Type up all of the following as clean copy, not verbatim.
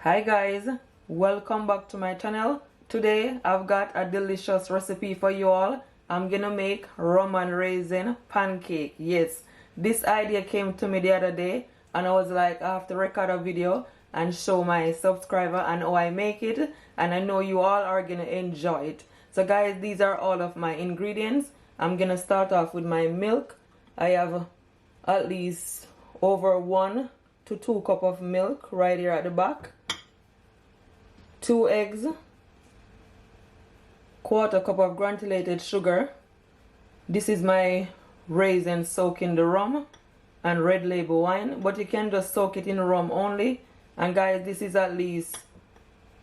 Hi guys, welcome back to my channel. Today I've got a delicious recipe for you all. I'm gonna make rum and raisin pancake. Yes, this idea came to me the other day and I was like, I have to record a video and show my subscriber and how I make it, and I know you all are gonna enjoy it. So guys, these are all of my ingredients. I'm gonna start off with my milk. I have at least over 1 to 2 cups of milk right here at the back. 2 eggs, 1/4 cup of granulated sugar. This is my raisin soaked in the rum and red label wine, but you can just soak it in rum only. And guys, this is at least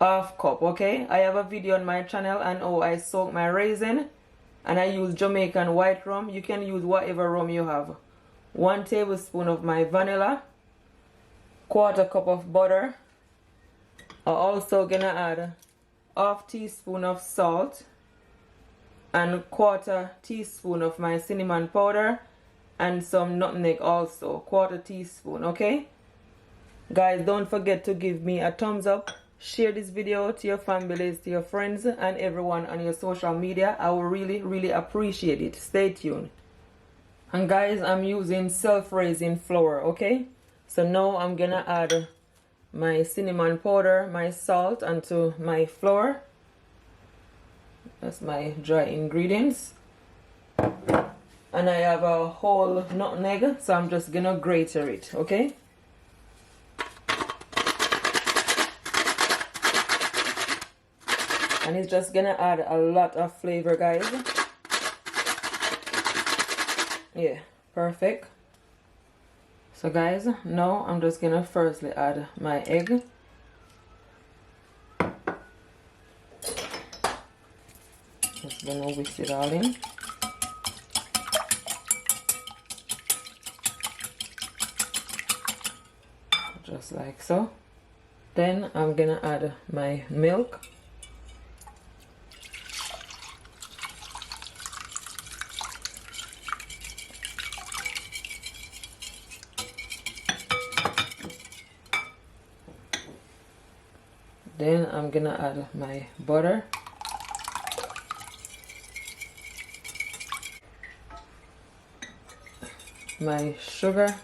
1/2 cup, okay? I have a video on my channel and how I soak my raisin, and I use Jamaican white rum. You can use whatever rum you have. 1 tablespoon of my vanilla, 1/4 cup of butter. I'm also gonna add 1/2 teaspoon of salt and 1/4 teaspoon of my cinnamon powder and some nutmeg also, 1/4 teaspoon, okay? Guys, don't forget to give me a thumbs up, share this video to your families, to your friends and everyone on your social media. I will really appreciate it. Stay tuned. And guys, I'm using self-raising flour, okay? So now I'm gonna add my cinnamon powder, my salt, onto my flour. That's my dry ingredients. And I have a whole nutmeg, so I'm just gonna grate it, okay? And it's just gonna add a lot of flavor, guys. Yeah, perfect. So guys, now I'm just gonna firstly add my egg. Just gonna whisk it all in. Just like so. Then I'm gonna add my milk. Then I'm gonna add my butter. My sugar.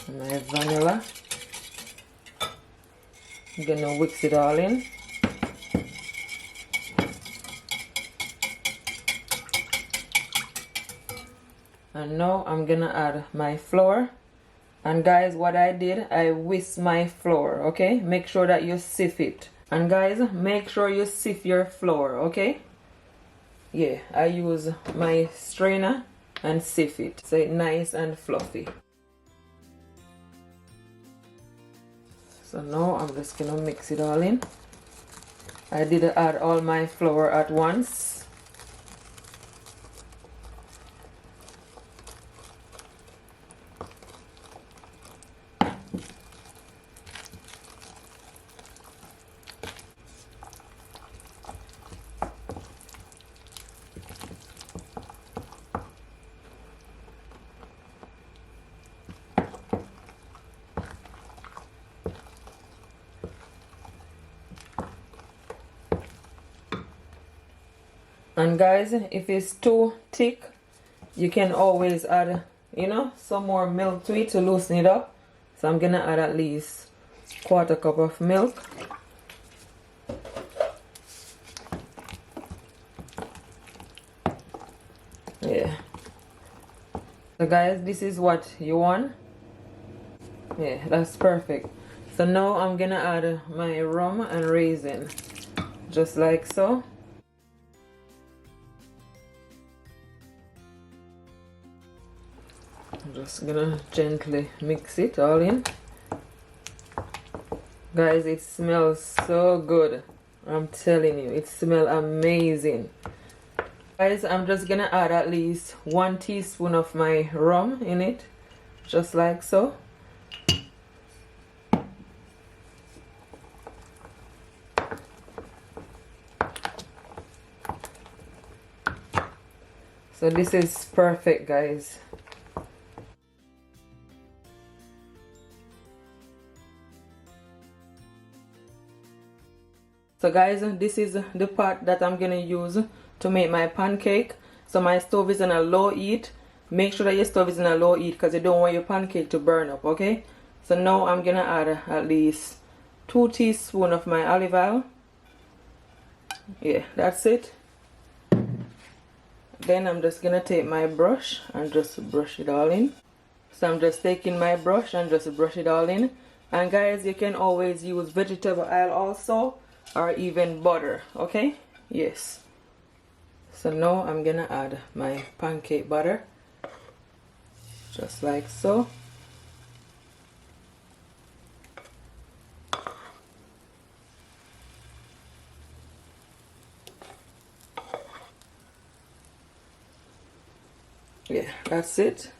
My vanilla. I'm gonna mix it all in. And now I'm gonna add my flour. And guys, what I did, I whisked my flour, okay? Make sure that you sieve it. And guys, make sure you sieve your flour, okay? Yeah, I use my strainer and sieve it so it's nice and fluffy. So now I'm just gonna mix it all in. I didn't add all my flour at once. And guys, if it's too thick, you can always add, some more milk to it to loosen it up. So I'm gonna add at least 1/4 cup of milk. Yeah. So guys, this is what you want. Yeah, that's perfect. So now I'm gonna add my rum and raisin, just like so. I'm just gonna gently mix it all in. Guys, it smells so good. I'm telling you, it smells amazing. Guys, I'm just gonna add at least 1 teaspoon of my rum in it, just like so. So this is perfect, guys. So guys, this is the pot that I'm gonna use to make my pancake. So my stove is on a low heat. Make sure that your stove is in a low heat because you don't want your pancake to burn up, okay? So now I'm gonna add at least 2 teaspoons of my olive oil. Yeah, that's it. Then I'm just gonna take my brush and just brush it all in. So I'm just taking my brush and just brush it all in. And guys, you can always use vegetable oil also, or even butter, okay? Yes. So now I'm gonna add my pancake butter, just like so. Yeah, that's it.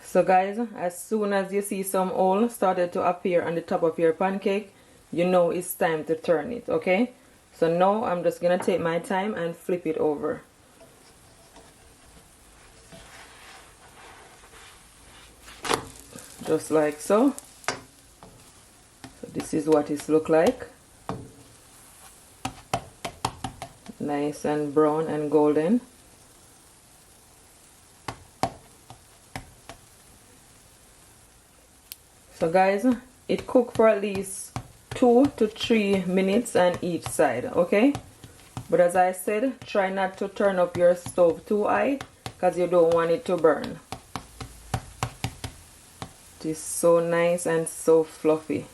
So guys, as soon as you see some oil started to appear on the top of your pancake, you know it's time to turn it, okay? So now I'm just gonna take my time and flip it over. Just like so. So this is what it looks like. Nice and brown and golden. So guys, it cooked for at least 2 to 3 minutes on each side, okay? But as I said, try not to turn up your stove too high because you don't want it to burn. It is so nice and so fluffy.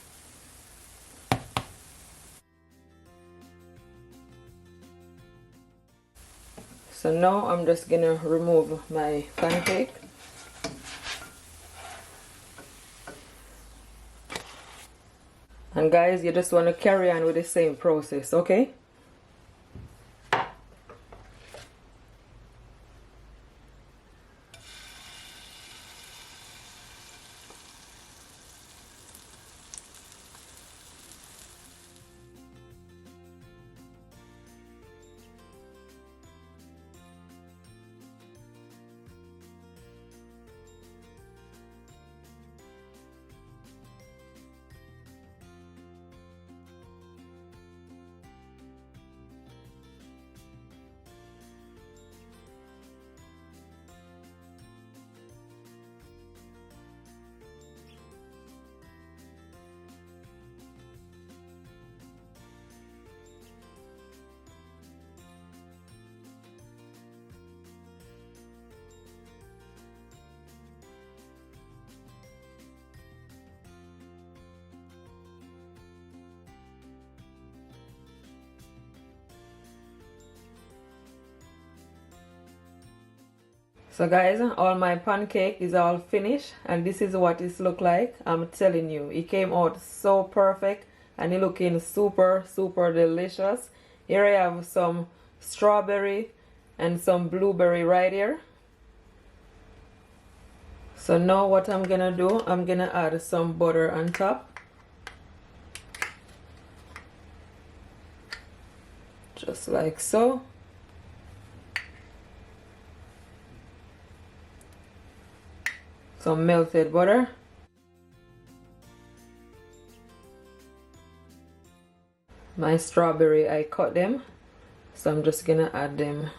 So now I'm just gonna remove my pancake. And guys, you just want to carry on with the same process, okay? So guys, all my pancake is all finished and this is what it look like. I'm telling you, it came out so perfect and it looking super delicious. Here I have some strawberry and some blueberry right here. So now what I'm gonna do, I'm gonna add some butter on top. Just like so. Some melted butter. My strawberry, I cut them. So I'm just gonna add them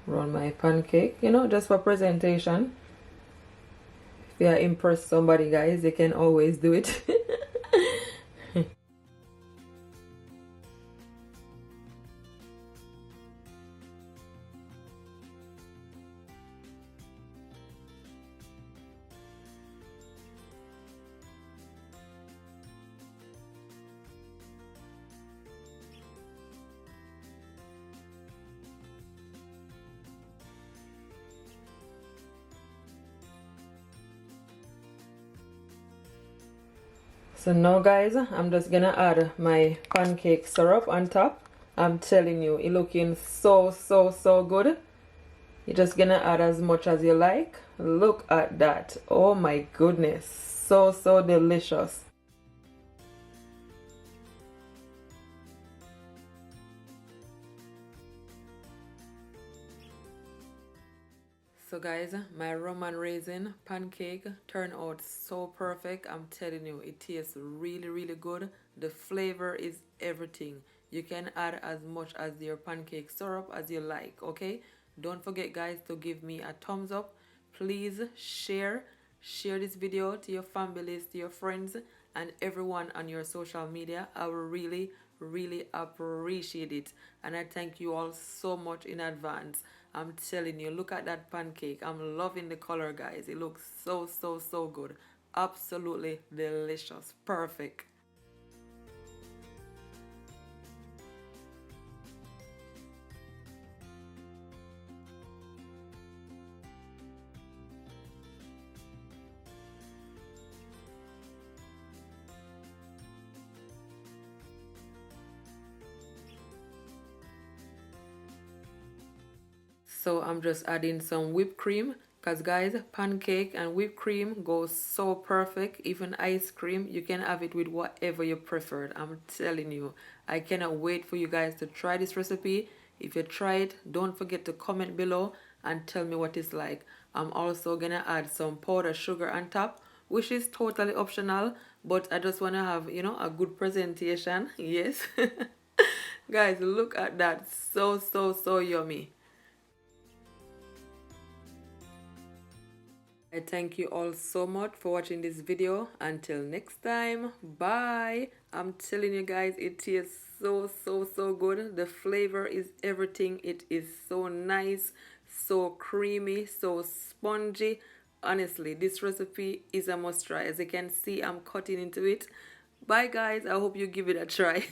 around my pancake, you know, just for presentation. If you impress somebody, guys, you can always do it. So now guys, I'm just gonna add my pancake syrup on top. I'm telling you, it looking so good. You're just gonna add as much as you like. Look at that. Oh my goodness, so delicious. So guys, my rum and raisin pancake turned out so perfect. I'm telling you, it tastes really good. The flavor is everything. You can add as much as your pancake syrup as you like, okay? Don't forget guys to give me a thumbs up. Please share this video to your families, to your friends, and everyone on your social media. I will really appreciate it, and I thank you all so much in advance. I'm telling you, look at that pancake. I'm loving the color guys. It looks so good. Absolutely delicious. Perfect. So I'm just adding some whipped cream, because guys, pancake and whipped cream goes so perfect. Even ice cream, you can have it with whatever you preferred. I'm telling you, I cannot wait for you guys to try this recipe. If you try it, don't forget to comment below and tell me what it's like. I'm also gonna add some powdered sugar on top, which is totally optional, but I just want to have, a good presentation. Yes. Guys, look at that. So yummy. I thank you all so much for watching this video. Until next time, bye. I'm telling you guys, it tastes so good. The flavor is everything. It is so nice, so creamy, so spongy. Honestly, this recipe is a must try. As you can see, I'm cutting into it. Bye guys, I hope you give it a try.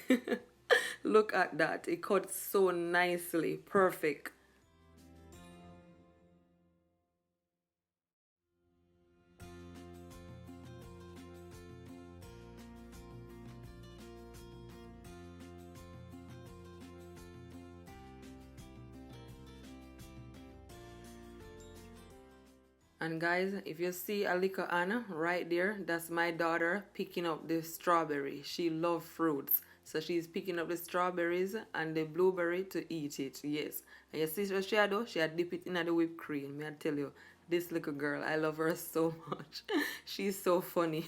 Look at that, it cuts so nicely. Perfect. And guys, if you see a little Anna right there, that's my daughter picking up the strawberry. She loves fruits. So she's picking up the strawberries and the blueberry to eat it. Yes. And you see what she had do? She had dip it in the whipped cream. May I tell you, this little girl, I love her so much. She's so funny.